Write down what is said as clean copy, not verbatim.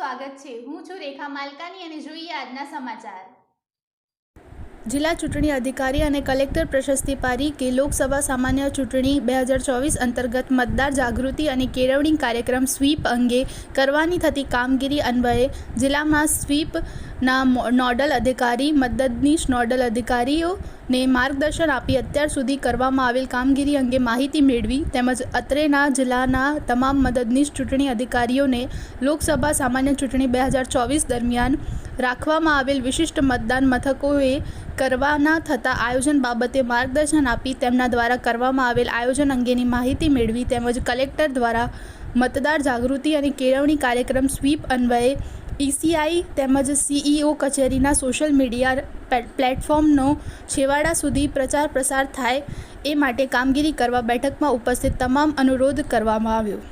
સ્વાગત છે। હું છું રેખા માલકાની અને જોઈએ આજના સમાચાર। જિલ્લા ચૂંટણી અધિકારી અને કલેક્ટર પ્રશસ્તિ પારીખે લોકસભા સામાન્ય ચૂંટણી 2024 અંતર્ગત મતદાર જાગૃતિ અને કેળવણી કાર્યક્રમ સ્વીપ અંગે કરવાની થતી કામગીરી અન્વયે જિલ્લામાં સ્વીપના નોડલ અધિકારી, મદદનીશ નોડલ અધિકારીઓને માર્ગદર્શન આપી અત્યાર સુધી કરવામાં આવેલ કામગીરી અંગે માહિતી મેળવી તેમજ અત્રેના જિલ્લાના તમામ મદદનીશ ચૂંટણી અધિકારીઓને લોકસભા સામાન્ય ચૂંટણી 2024 દરમિયાન રાખવામાં આવેલ વિશિષ્ટ મતદાન મથકોએ કરવાના થતા આયોજન બાબતે માર્ગદર્શન આપી તેમના દ્વારા કરવામાં આવેલ આયોજન અંગેની માહિતી મેળવી તેમજ કલેક્ટર દ્વારા મતદાર જાગૃતિ અને કેળવણી કાર્યક્રમ સ્વીપ અન્વયે ECI તેમજ CEO કચેરીના સોશિયલ મીડિયા પ્લેટફોર્મનો છેવાડા સુધી પ્રચાર પ્રસાર થાય એ માટે કામગીરી કરવા બેઠકમાં ઉપસ્થિત તમામ અનુરોધ કરવામાં આવ્યો।